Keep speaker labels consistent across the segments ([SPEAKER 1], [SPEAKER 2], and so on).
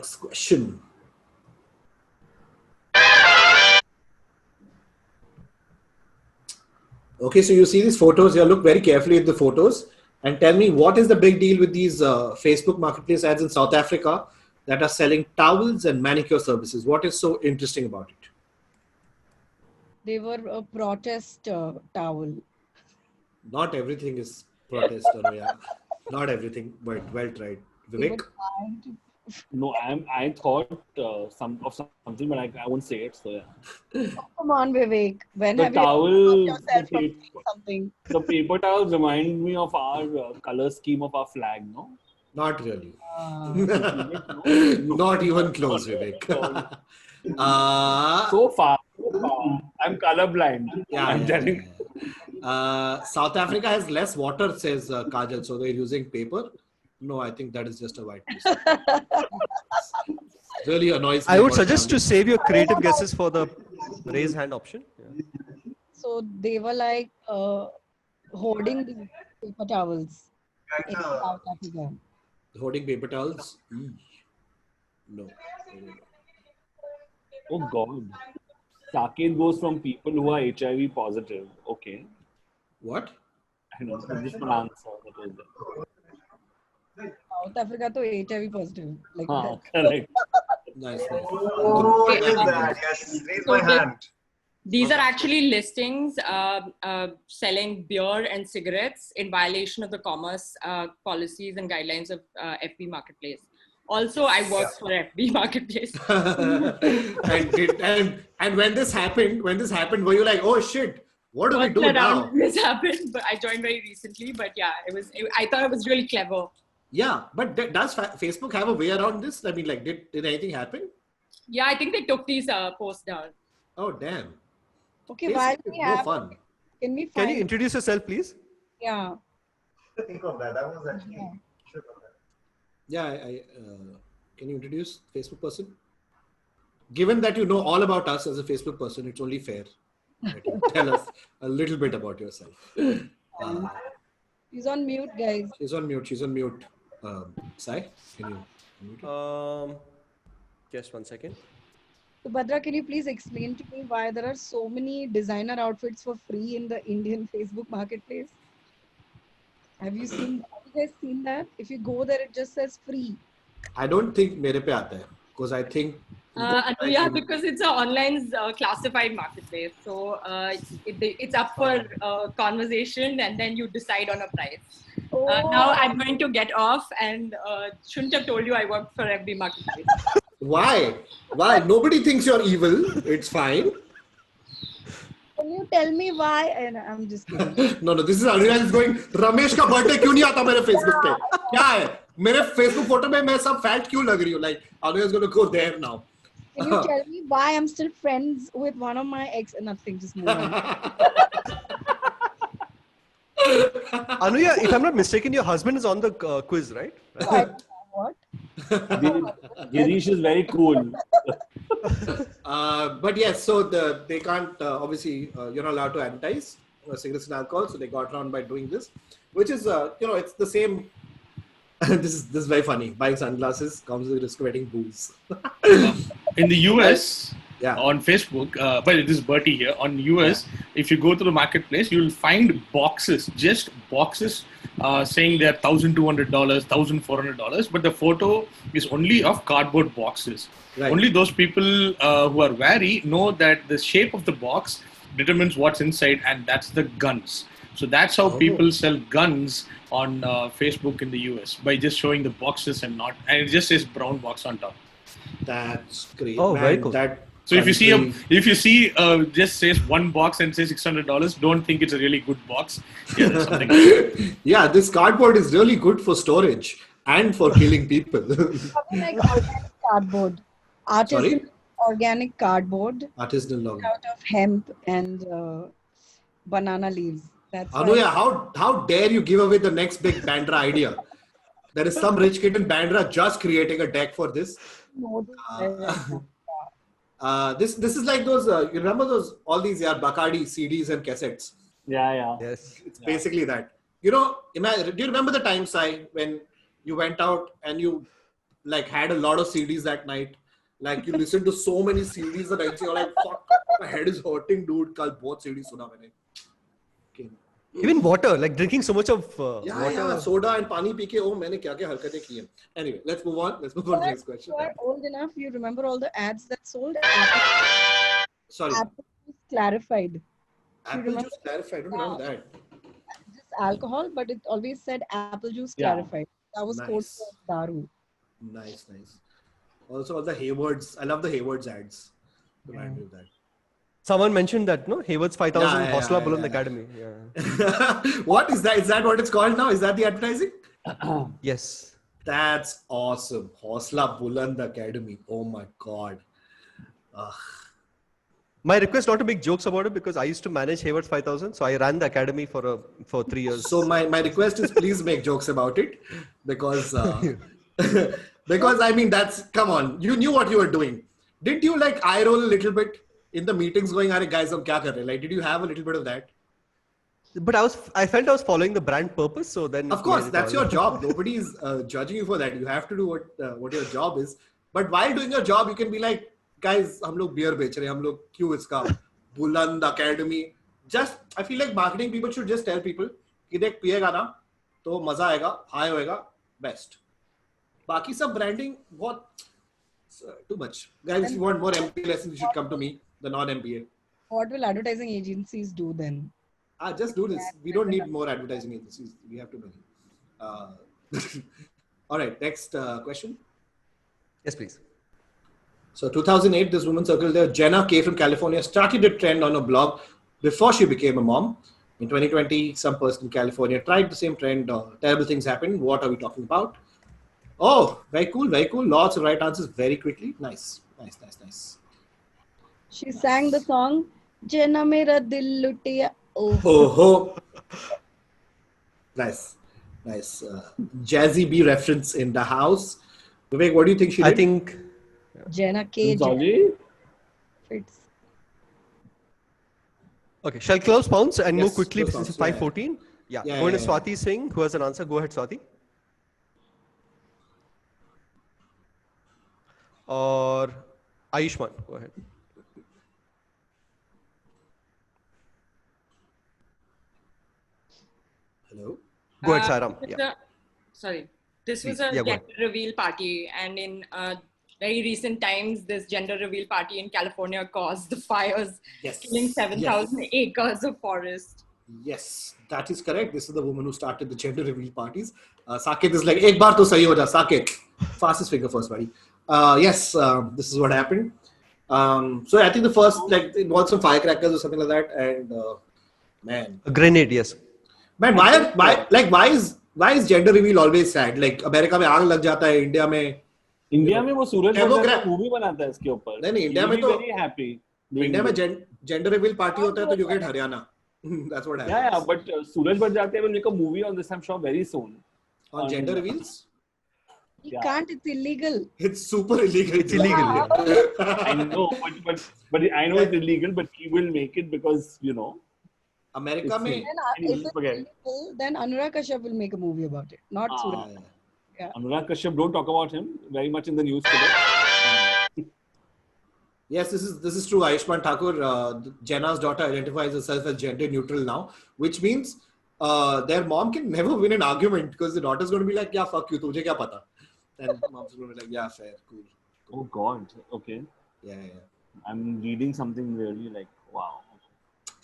[SPEAKER 1] next question. Okay, so you see these photos here. Look very carefully at the photos and tell me what is the big deal with these Facebook Marketplace ads in South Africa that are selling towels and manicure services. What is so interesting about it?
[SPEAKER 2] They were a protest towel.
[SPEAKER 1] Not everything is protest, Anuya. Not everything, but well tried. Vivek?
[SPEAKER 3] No, I thought something, but I won't say it. So yeah.
[SPEAKER 2] Oh, come on, Vivek. When
[SPEAKER 3] The
[SPEAKER 2] have
[SPEAKER 3] towel,
[SPEAKER 2] you yourself from saying something?
[SPEAKER 3] The paper towels remind me of our color scheme of our flag, no?
[SPEAKER 1] Not really. Not even close, Vivek.
[SPEAKER 3] So far. I'm colorblind. I'm telling.
[SPEAKER 1] South Africa has less water, says Kajal, so they're using paper. No, I think that is just a white piece. Really annoys me.
[SPEAKER 4] I would suggest to save your creative guesses for the raise hand option. Yeah.
[SPEAKER 2] So they were like hoarding the paper towels in South Africa.
[SPEAKER 1] Hoarding paper towels? No.
[SPEAKER 3] Oh God. Saket goes from people who are HIV positive. Okay.
[SPEAKER 1] What?
[SPEAKER 3] I know. Just one answer that was there.
[SPEAKER 2] South Africa to HIV positive. Like
[SPEAKER 3] correct.
[SPEAKER 1] Nice.
[SPEAKER 5] What is that? Yes, raise my hand.
[SPEAKER 6] These are actually listings selling beer and cigarettes in violation of the commerce policies and guidelines of FB Marketplace. Also, I work for FB Marketplace.
[SPEAKER 1] and when this happened, were you like, oh shit, what do we do now?
[SPEAKER 6] This happened, but I joined very recently. But yeah, I thought it was really clever.
[SPEAKER 1] Yeah, but does Facebook have a way around this? I mean, like, did anything happen?
[SPEAKER 6] Yeah, I think they took these posts down.
[SPEAKER 1] Oh, damn.
[SPEAKER 2] Okay,
[SPEAKER 1] Facebook
[SPEAKER 2] while we have,
[SPEAKER 1] fun.
[SPEAKER 2] Can
[SPEAKER 4] you introduce yourself, please?
[SPEAKER 2] Yeah.
[SPEAKER 5] Think of that. That was actually.
[SPEAKER 1] Yeah, can you introduce Facebook person? Given that you know all about us as a Facebook person, it's only fair that you tell us a little bit about yourself.
[SPEAKER 2] She's on mute, guys.
[SPEAKER 1] She's on mute. Sai, can you mute?
[SPEAKER 4] Just 1 second.
[SPEAKER 2] So, Bhadra, can you please explain to me why there are so many designer outfits for free in the Indian Facebook Marketplace? Have you guys seen that? If you go there, it just says free.
[SPEAKER 1] I don't think mere pe aata hai, because I think
[SPEAKER 6] yeah, because it's an online classified marketplace. So it's up for conversation and then you decide on a price. Now I'm going to get off and shouldn't have told you I work for FB Marketplace.
[SPEAKER 1] Why? Nobody thinks you're evil. It's fine.
[SPEAKER 2] Can you tell me why? And I'm just kidding.
[SPEAKER 1] No, this is Anuya is going, Ramesh का birthday क्यों नहीं आता मेरे Facebook पे? क्या है? मेरे Facebook photo में मैं सब fat क्यों लग रही हूँ? Like, Anuya is going to go there now.
[SPEAKER 2] Can you tell me why I'm still friends with one of my ex? Nothing, just move on.
[SPEAKER 4] Anuya, if I'm not mistaken, your husband is on the quiz, right?
[SPEAKER 2] What?
[SPEAKER 3] Girish is very cool.
[SPEAKER 1] But yes, so they can't, obviously, you're not allowed to advertise cigarettes and alcohol, so they got around by doing this, which is, it's the same. This is very funny. Buying sunglasses comes with risk of getting booze.
[SPEAKER 7] In the US,
[SPEAKER 1] on
[SPEAKER 7] Facebook, but it is Bertie here. On US, if you go to the marketplace, you'll find just boxes saying they're $1,200, $1,400, but the photo is only of cardboard boxes.
[SPEAKER 1] Right.
[SPEAKER 7] Only those people who are wary know that the shape of the box determines what's inside, and that's the guns. So that's how people sell guns on Facebook in the US, by just showing the boxes and it just says brown box on top.
[SPEAKER 1] That's great.
[SPEAKER 4] Oh, very cool.
[SPEAKER 7] So if you see just says one box and says $600, don't think it's a really good box. Yeah, there's something.
[SPEAKER 1] Yeah, this cardboard is really good for storage and for killing people.
[SPEAKER 2] Like organic cardboard. Organic cardboard.
[SPEAKER 1] Artisanal.
[SPEAKER 2] Out of hemp and banana leaves. That's
[SPEAKER 1] Anuya, how dare you give away the next big Bandra idea? There is some rich kid in Bandra just creating a deck for this. This is like those, you remember all these Bacardi CDs and cassettes?
[SPEAKER 3] Yeah.
[SPEAKER 4] Yes.
[SPEAKER 1] It's basically that. Do you remember the time, Sai, when you went out and you like had a lot of CDs that night. Like you listen to so many CDs that night, you're like, fuck, my head is hurting, dude. Kal bahut CD suna maine. Okay.
[SPEAKER 4] Even water, like drinking so much of
[SPEAKER 1] Yeah,
[SPEAKER 4] water.
[SPEAKER 1] yeah, soda and pani pee ke, oh, मैंने क्या-क्या हरकतें की हैं. Anyway, let's move on. Let's move on to the next question.
[SPEAKER 2] You are old enough. You remember all the ads that sold
[SPEAKER 1] Sorry,
[SPEAKER 2] apple juice clarified.
[SPEAKER 1] apple
[SPEAKER 2] remember?
[SPEAKER 1] juice clarified. I don't remember that.
[SPEAKER 2] Just alcohol, but it always said apple juice
[SPEAKER 3] Yeah.
[SPEAKER 2] clarified. That was code
[SPEAKER 1] Nice.
[SPEAKER 2] for daru.
[SPEAKER 1] Nice, nice. Also, all the Haywards. I love the Haywards ads. Remind me of that.
[SPEAKER 4] Someone mentioned that, no? Hayward's 5,000
[SPEAKER 1] Yeah, yeah,
[SPEAKER 4] Hosla
[SPEAKER 1] yeah,
[SPEAKER 4] Buland
[SPEAKER 1] yeah.
[SPEAKER 4] Academy. Yeah.
[SPEAKER 1] What is that? Is that what it's called now? Is that the advertising?
[SPEAKER 4] Yes.
[SPEAKER 1] That's awesome. Hosla Buland Academy. Oh my god. Ugh.
[SPEAKER 4] My request not to make jokes about it because I used to manage Hayward's 5,000. So I ran the academy for 3 years.
[SPEAKER 1] So my request is please make jokes about it because because I mean that's come on, you knew what you were doing. Didn't you like eye roll a little bit in the meetings going, "Arey guys, hum kya kar rahe?" Like, did you have a little bit of that?
[SPEAKER 4] But I felt I was following the brand purpose. So then.
[SPEAKER 1] Of course,
[SPEAKER 4] made it
[SPEAKER 1] that's
[SPEAKER 4] all.
[SPEAKER 1] your job. Nobody is judging you for that. You have to do what your job is. But while doing your job, you can be like, guys, हम लोग beer बेच रहे हैं, हम लोग क्यों इसका बुलंद academy. Just I feel like marketing people should just tell people कि देख पिएगा ना तो मजा आएगा, हाई होएगा, best. बाकी सब branding बहुत too much. Guys, if you want more MBA lessons, you should come to me, the non-MBA.
[SPEAKER 2] What will advertising agencies do then?
[SPEAKER 1] Just do this. We don't need more advertising agencies. We have too many. All right, next question.
[SPEAKER 4] Yes, please.
[SPEAKER 1] So 2008, this woman circled there. Jenna K from California started a trend on a blog before she became a mom. In 2020, some person in California tried the same trend. Terrible things happened. What are we talking about? Oh, very cool, very cool. Lots of right answers very quickly. Nice, nice, nice, nice.
[SPEAKER 2] She sang the song Jena Mera Dil Lutiya. Oh,
[SPEAKER 1] Oh, ho. Nice, nice. Jazzy B reference in the house. Vivek, what do you think she did?
[SPEAKER 4] I think.
[SPEAKER 2] Jena K.
[SPEAKER 3] Jolly.
[SPEAKER 2] Fits.
[SPEAKER 4] Okay, shall close pounds and
[SPEAKER 1] Yes,
[SPEAKER 4] move quickly
[SPEAKER 1] close
[SPEAKER 4] since it's
[SPEAKER 1] pounds,
[SPEAKER 4] 5:14? Yeah.
[SPEAKER 1] Yeah,
[SPEAKER 4] Going
[SPEAKER 1] yeah,
[SPEAKER 4] to
[SPEAKER 1] yeah.
[SPEAKER 4] Swati Singh, who has an answer. Go ahead, Swati. Or Ayushman, go ahead.
[SPEAKER 1] Hello.
[SPEAKER 4] Go ahead, Sairam.
[SPEAKER 6] This was
[SPEAKER 4] Yeah.
[SPEAKER 6] sorry. This was
[SPEAKER 4] Please.
[SPEAKER 6] a
[SPEAKER 4] Yeah, go ahead.
[SPEAKER 6] gender reveal party, and in very recent times, this gender reveal party in California caused the fires,
[SPEAKER 1] Yes.
[SPEAKER 6] killing 7,000 acres of forest.
[SPEAKER 1] Yes, that is correct. This is the woman who started the gender reveal parties. Saket is like, ek baar to sahi ho ja, Saket. Fastest finger first, buddy. Yes, this is what happened. So I think the first, like, it was some firecrackers or something like that. And man,
[SPEAKER 4] A grenade, yes.
[SPEAKER 1] man, why is gender reveal always sad? Like, America में आग लग जाता है, India में.
[SPEAKER 3] India में वो सूरज
[SPEAKER 1] Democrat-
[SPEAKER 3] movie बनाता है इसके ऊपर.
[SPEAKER 1] नहीं, इंडिया में तो-
[SPEAKER 3] very happy.
[SPEAKER 1] India में gender reveal party होता है तो you get Haryana. That's what happens.
[SPEAKER 3] Yeah, but Suraj Bajate will make a movie on this, I'm sure, very soon.
[SPEAKER 1] On gender reveals,
[SPEAKER 2] You
[SPEAKER 3] Yeah.
[SPEAKER 2] can't, it's illegal.
[SPEAKER 1] it's super illegal.
[SPEAKER 4] It's illegal. Yeah.
[SPEAKER 3] I know, but I know it's illegal, but he will make it because, you know.
[SPEAKER 1] America में
[SPEAKER 2] Then,
[SPEAKER 3] Anyway,
[SPEAKER 2] if it's
[SPEAKER 3] forget.
[SPEAKER 2] illegal, then Anurag Kashyap will make a movie about it, not Suraj.
[SPEAKER 3] Anurag Kashyap, don't talk about him. Very much in the news today.
[SPEAKER 1] Yes, this is true. Ayushman Thakur, Jenna's daughter, identifies herself as gender neutral now, which means their mom can never win an argument because the daughter's going to be like, "Yeah, fuck you, tujhe kya pata?" And mom's going to be like, "Yeah, fair, cool."
[SPEAKER 3] Oh God. Okay.
[SPEAKER 1] Yeah.
[SPEAKER 3] I'm reading something really like, wow.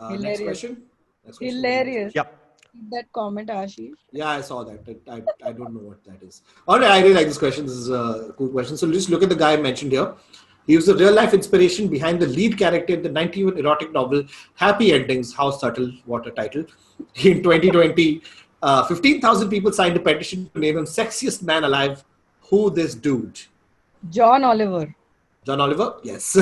[SPEAKER 1] Next
[SPEAKER 2] Hilarious.
[SPEAKER 1] question. Next question.
[SPEAKER 2] Hilarious.
[SPEAKER 4] Yeah.
[SPEAKER 2] That comment, Ashish.
[SPEAKER 1] Yeah, I saw that. I don't know what that is. All right, I really like this question. This is a cool question. So just look at the guy mentioned here. He was the real life inspiration behind the lead character in the 91 erotic novel Happy Endings. How subtle, what a title. In 2020, 15,000 people signed a petition to name him sexiest man alive. Who this dude?
[SPEAKER 2] John Oliver.
[SPEAKER 1] John Oliver? Yes.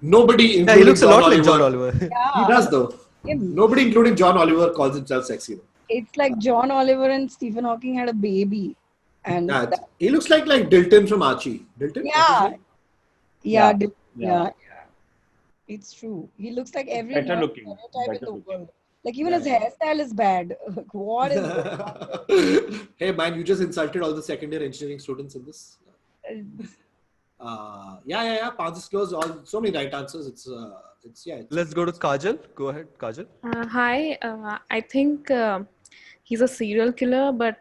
[SPEAKER 1] Nobody including
[SPEAKER 4] Yeah, he looks a
[SPEAKER 1] John
[SPEAKER 4] lot like John
[SPEAKER 1] Oliver.
[SPEAKER 4] Oliver.
[SPEAKER 1] He does though.
[SPEAKER 2] Him.
[SPEAKER 1] Nobody including John Oliver calls himself sexy though.
[SPEAKER 2] It's like John Oliver and Stephen Hawking had a baby. And
[SPEAKER 1] Yeah, he looks like Dilton from Archie. Dilton?
[SPEAKER 2] yeah.
[SPEAKER 3] Yeah.
[SPEAKER 2] Yeah. It's true. He looks like every
[SPEAKER 3] Better
[SPEAKER 2] male
[SPEAKER 3] looking.
[SPEAKER 2] stereotype in
[SPEAKER 3] Better
[SPEAKER 2] the
[SPEAKER 3] looking.
[SPEAKER 2] world. Like even
[SPEAKER 1] Yeah,
[SPEAKER 2] his
[SPEAKER 1] yeah.
[SPEAKER 2] hairstyle is bad. What is
[SPEAKER 1] Hey man, you just insulted all the second year engineering students in this. Yeah. Paths is closed. So many right answers. It's
[SPEAKER 4] Let's go to Kajal. Go ahead, Kajal.
[SPEAKER 8] Hi, I think he's a serial killer, but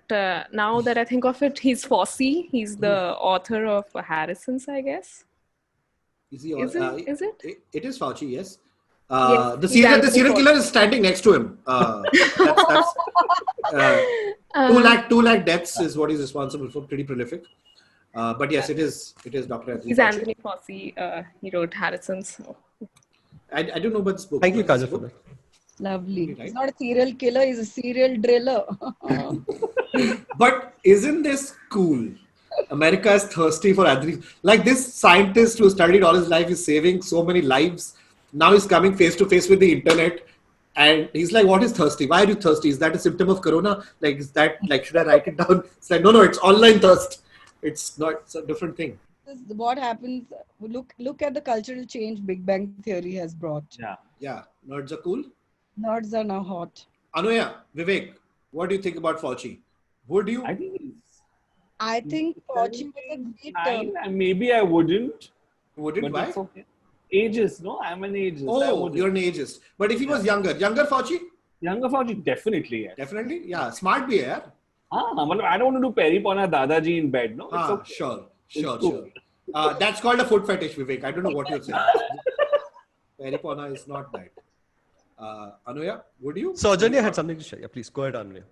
[SPEAKER 8] now that I think of it, he's Fosse. He's the author of Harrison's, I guess.
[SPEAKER 1] Is he?
[SPEAKER 8] Is it?
[SPEAKER 1] It is Fauci. Yes.
[SPEAKER 8] Yes,
[SPEAKER 1] The
[SPEAKER 8] he's Anthony
[SPEAKER 1] serial killer
[SPEAKER 8] Fauci.
[SPEAKER 1] is standing next to him. That's 2 lakh deaths is what he's responsible for. Pretty prolific. But yes, it is Dr. Anthony
[SPEAKER 8] He's
[SPEAKER 1] Fauci.
[SPEAKER 8] Anthony Fosse. He wrote Harrison's.
[SPEAKER 1] I don't know about this book.
[SPEAKER 4] Thank you,
[SPEAKER 1] What is
[SPEAKER 4] Kajal,
[SPEAKER 1] this
[SPEAKER 4] for
[SPEAKER 1] book?
[SPEAKER 4] that.
[SPEAKER 2] Lovely.
[SPEAKER 1] Right.
[SPEAKER 2] He's not a serial killer, he's a serial driller.
[SPEAKER 1] But isn't this cool? America is thirsty for Anthony. Like this scientist who studied all his life is saving so many lives. Now he's coming face to face with the internet. And he's like, what is thirsty? Why are you thirsty? Is that a symptom of corona? Like, is that, like, should I write it down? It's like, no, it's online thirst. It's not, it's a different thing.
[SPEAKER 2] This is what happens. Look at the cultural change Big Bang Theory has brought.
[SPEAKER 1] Yeah, nerds are cool.
[SPEAKER 2] Nerds are now hot.
[SPEAKER 1] Anuya, Vivek, what do you think about Fauci? Would you?
[SPEAKER 3] I think he's
[SPEAKER 2] I think Fauci was a great
[SPEAKER 3] fine, and maybe I wouldn't.
[SPEAKER 1] Wouldn't?
[SPEAKER 3] But
[SPEAKER 1] Why?
[SPEAKER 3] it's okay. Ageist, no? I'm an ageist. I
[SPEAKER 1] Oh,
[SPEAKER 3] wouldn't.
[SPEAKER 1] you're an ageist. But if he was younger Fauci?
[SPEAKER 3] Younger Fauci, definitely. Yes.
[SPEAKER 1] Definitely. Yeah, smart bhi hai yaar.
[SPEAKER 3] I don't want to do Peripona Dadaji in bed, no? It's okay.
[SPEAKER 1] Sure.
[SPEAKER 3] cool.
[SPEAKER 1] That's called a foot fetish, Vivek. I don't know what you're saying. Peripona is not that. Anuya, would you?
[SPEAKER 4] So Ajanya had something to share. Yeah, please go ahead, Anuya.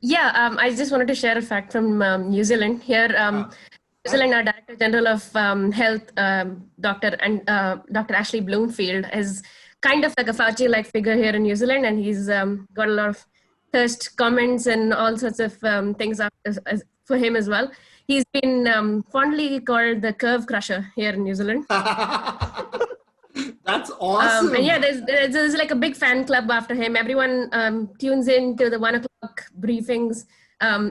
[SPEAKER 8] I just wanted to share a fact from New Zealand. Here, New Zealand, our Director General of Health, Dr. Ashley Bloomfield, is kind of like a Fauci-like figure here in New Zealand, and he's got a lot of thirst comments and all sorts of things for him as well. He's been fondly called the curve crusher here in New Zealand.
[SPEAKER 1] That's awesome.
[SPEAKER 8] And yeah, there's like a big fan club after him. Everyone tunes in to the 1:00 briefings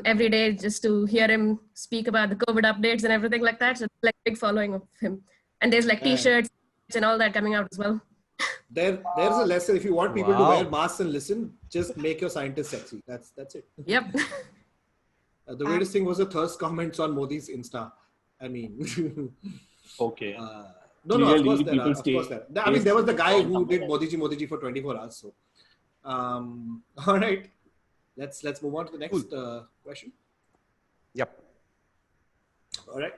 [SPEAKER 8] every day just to hear him speak about the COVID updates and everything like that. So it's like a big following of him. And there's like T-shirts and all that coming out as well.
[SPEAKER 1] There's a lesson. If you want people to
[SPEAKER 4] Wow.
[SPEAKER 1] wear masks and listen, just make your scientists sexy. That's it.
[SPEAKER 8] Yep.
[SPEAKER 1] The weirdest thing was the thirst comments on Modi's Insta. I mean,
[SPEAKER 3] Okay.
[SPEAKER 1] no, of
[SPEAKER 3] Clearly,
[SPEAKER 1] course there are.
[SPEAKER 3] people
[SPEAKER 1] Of course there are. I mean, there was the guy who did Modiji for 24 hours. So, all right, let's move on to the next question.
[SPEAKER 4] Yep.
[SPEAKER 1] All right.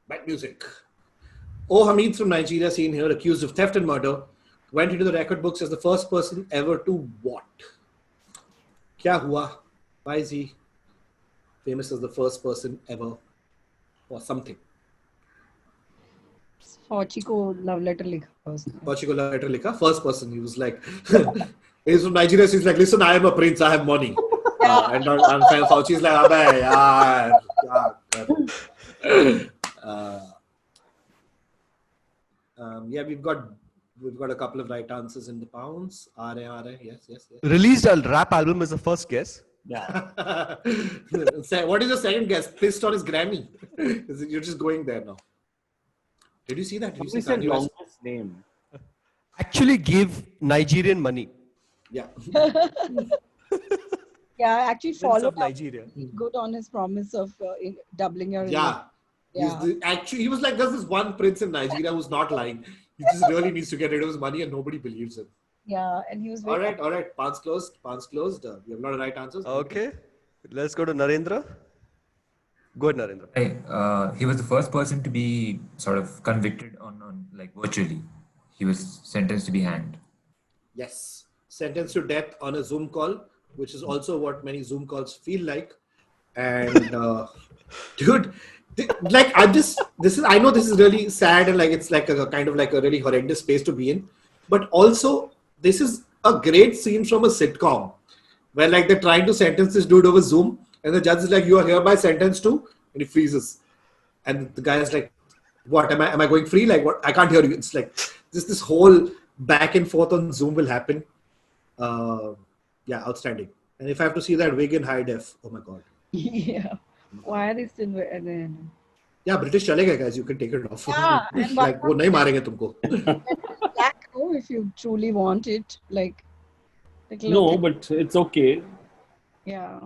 [SPEAKER 1] Back music. Oh, Hamid from Nigeria, seen here, accused of theft and murder, went into the record books as the first person ever to what? Kya hua? Why is he famous as the first person ever for something?
[SPEAKER 2] Fauci ko love letter likha उसने.
[SPEAKER 1] Fauci ko letter likha, first person. He was like, he's from Nigeria, so he's like, listen, I am a prince, I have money. And Fauci is like, abey, yaar. Yeah, we've got a couple of right answers in the pounds. Aa rahe. Yes.
[SPEAKER 4] Released a rap album is the first guess.
[SPEAKER 3] Yeah.
[SPEAKER 1] What is your second guess? Pissed on his Grammy. You're just going there now. Did you see that? Did you see
[SPEAKER 3] He said
[SPEAKER 1] Kanye West?
[SPEAKER 3] longest name.
[SPEAKER 4] Actually gave Nigerian money.
[SPEAKER 1] Yeah.
[SPEAKER 2] Yeah, I actually
[SPEAKER 4] Prince
[SPEAKER 2] followed
[SPEAKER 4] of Nigeria.
[SPEAKER 2] good on his promise of doubling your
[SPEAKER 1] Yeah. He was like, there's this one prince in Nigeria who's not lying. He just really needs to get rid of his money and nobody believes him.
[SPEAKER 2] Yeah, and he was
[SPEAKER 1] All
[SPEAKER 2] very
[SPEAKER 1] right. Pans closed. We have a lot of right answers.
[SPEAKER 4] Okay. Let's go to Narendra. Go ahead, Narendra.
[SPEAKER 9] Hey, he was the first person to be sort of convicted on like virtually. He was sentenced to be hanged.
[SPEAKER 1] Yes. Sentenced to death on a Zoom call, which is also what many Zoom calls feel like. And dude, I know this is really sad and like it's like a kind of like a really horrendous space to be in. But also, this is a great scene from a sitcom where like they're trying to sentence this dude over Zoom and the judge is like, you are hereby sentenced to, and he freezes. And the guy is like, what, am I going free? Like what? I can't hear you. It's like just this whole back and forth on Zoom will happen. Yeah, outstanding. And if I have to see that wig in high def, oh my God.
[SPEAKER 2] yeah. Why are they still then?
[SPEAKER 1] Yeah, British chalega guys, you can take it off.
[SPEAKER 2] Yeah, and
[SPEAKER 1] like वो नहीं मारेंगे तुमको.
[SPEAKER 2] Black, no, if you truly want it, like
[SPEAKER 3] No, but it's okay.
[SPEAKER 2] yeah,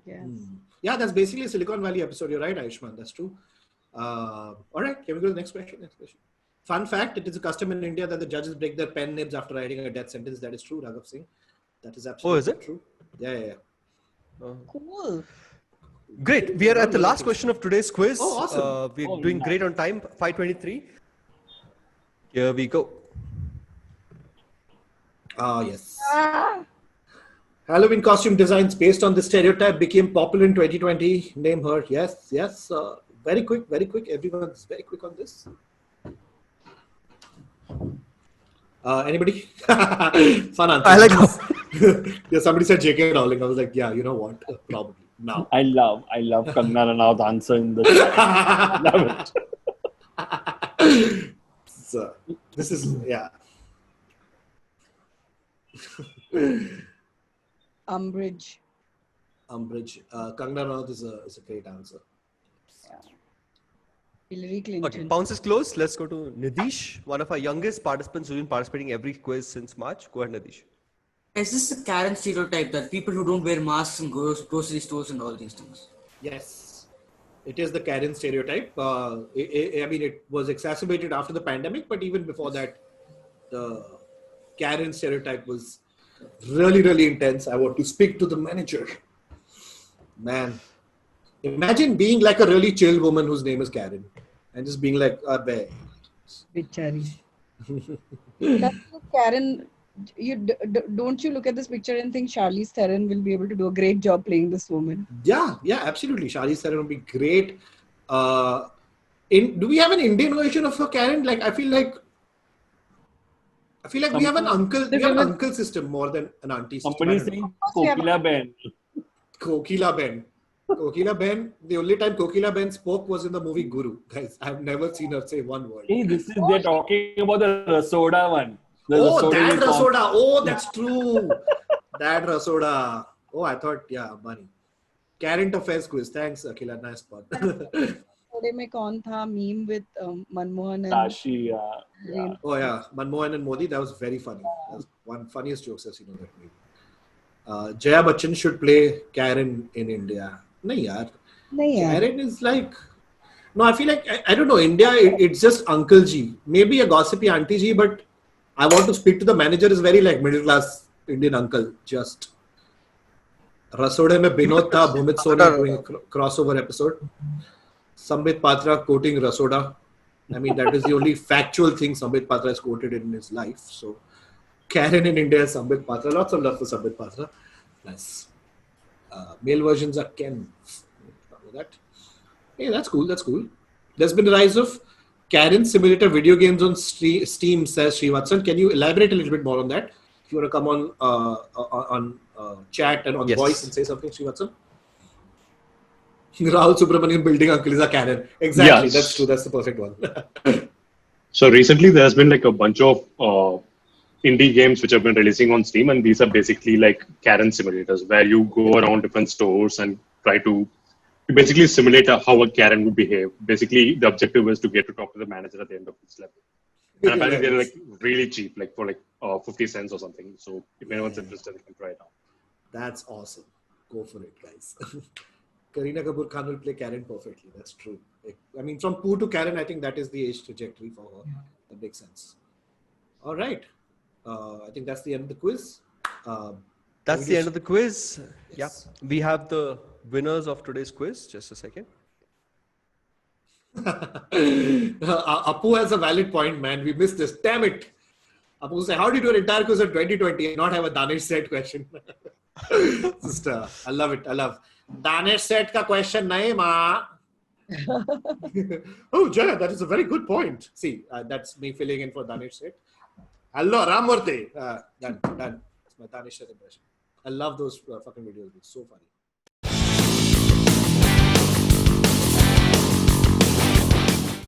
[SPEAKER 2] yes.
[SPEAKER 1] Yeah, that's basically a Silicon Valley episode. You're right, Ayushman. That's true. All right, can we go to the next question? Fun fact, it is a custom in India that the judges break their pen nibs after writing a death sentence. That is true, Raghav Singh. That is absolutely
[SPEAKER 4] is it?
[SPEAKER 1] true. Yeah.
[SPEAKER 2] Cool.
[SPEAKER 4] Great. We are at the last question of today's quiz.
[SPEAKER 1] Oh, awesome.
[SPEAKER 4] We're doing great on time. 5:23. Here we go.
[SPEAKER 1] Yes. Halloween costume designs based on the stereotype became popular in 2020. Name her. Yes. Very quick. Everyone's very quick on this. Anybody? Fun answer.
[SPEAKER 4] I like how
[SPEAKER 1] Yeah, somebody said J.K. Rowling. I was like, yeah, you know what? Probably. Now.
[SPEAKER 3] I love Kangana Ranaut's answer in this. Love it.
[SPEAKER 1] So, this is, yeah.
[SPEAKER 2] Umbridge.
[SPEAKER 1] Kangana Ranaut is a great answer.
[SPEAKER 2] Hillary Clinton.
[SPEAKER 4] Okay, Pounce is closed. Let's go to Nidish, one of our youngest participants who's been participating every quiz since March. Go ahead, Nidish.
[SPEAKER 10] Is this a Karen stereotype that people who don't wear masks in grocery stores and all these things?
[SPEAKER 1] Yes, it is the Karen stereotype. I mean, it was exacerbated after the pandemic, but even before that, the Karen stereotype was really, really intense. I want to speak to the manager. Man, imagine being like a really chill woman whose name is Karen and just being like, "Abbe."
[SPEAKER 2] Bichari. That's Karen. Don't you look at this picture and think Charlize Theron will be able to do a great job playing this woman?
[SPEAKER 1] Yeah, absolutely. Charlize Theron would be great. Do we have an Indian version of her Karen? Like, I feel like we have an uncle. We have an uncle system more than an auntie system.
[SPEAKER 3] Somebody saying Kokila Ben.
[SPEAKER 1] Kokila Ben. The only time Kokila Ben spoke was in the movie Guru. Guys, I've never seen her say one word.
[SPEAKER 3] Hey, they're talking about the Rasoda one.
[SPEAKER 1] That Rasoda. Oh, that's true. That Rasoda. Oh, I thought, money. Current affairs quiz. Thanks, Akhila. Nice spot.
[SPEAKER 2] Today mein kaun tha meme with Manmohan and
[SPEAKER 3] Tashi.
[SPEAKER 1] Oh yeah, Manmohan and Modi. That was very funny. That was one funniest jokes I've seen on that movie. Jaya Bachchan should play Karen in India. Nahi yaar. Karen is like, no, I feel like, I don't know, India, it's just Uncle G. Maybe a gossipy Auntie G, but I want to speak to the manager is very like middle class Indian uncle. Just Rasode mein Binod tha, Bhumit Soni doing a crossover episode. Sambit Patra quoting Rasoda. I mean, that is the only factual thing Sambit Patra has quoted in his life. So, Karen in India is Sambit Patra. Lots of love for Sambit Patra. Nice. Male versions are Ken. That. Hey, that's cool. There's been a rise of Karen simulator video games on Steam, says Srivatsan. Can you elaborate a little bit more on that? If you want to come on chat and on voice and say something, Srivatsan. Rahul Subramanian building uncle is a Karen. Exactly, that's true. That's the perfect one.
[SPEAKER 11] So recently there's been like a bunch of indie games which have been releasing on Steam, and these are basically like Karen simulators where you go around different stores and try to basically simulate how a Karen would behave. Basically, the objective is to get to talk to the manager at the end of each level. And apparently they're like really cheap, like for like 50 cents or something. So if anyone's interested, they can try it out.
[SPEAKER 1] That's awesome. Go for it, guys. Kareena Kapoor Khan will play Karen perfectly. That's true. I mean, from Pooh to Karen, I think that is the age trajectory for her. That makes sense. All right. I think that's the end of the quiz.
[SPEAKER 4] That's the end of the quiz. Yes. Yeah. We have the winners of today's quiz. Just a second.
[SPEAKER 1] Apu has a valid point, man. We missed this. Damn it. Apu said, how did you do an entire quiz in 2020 and not have a Danish set question? Sister, I love it. Danish set ka question nahi, ma. Oh, Jaya, that is a very good point. See, that's me filling in for Danish set. Hello, Ramurthy. Done. It's my Danish set impression. I love those fucking videos. It's so funny.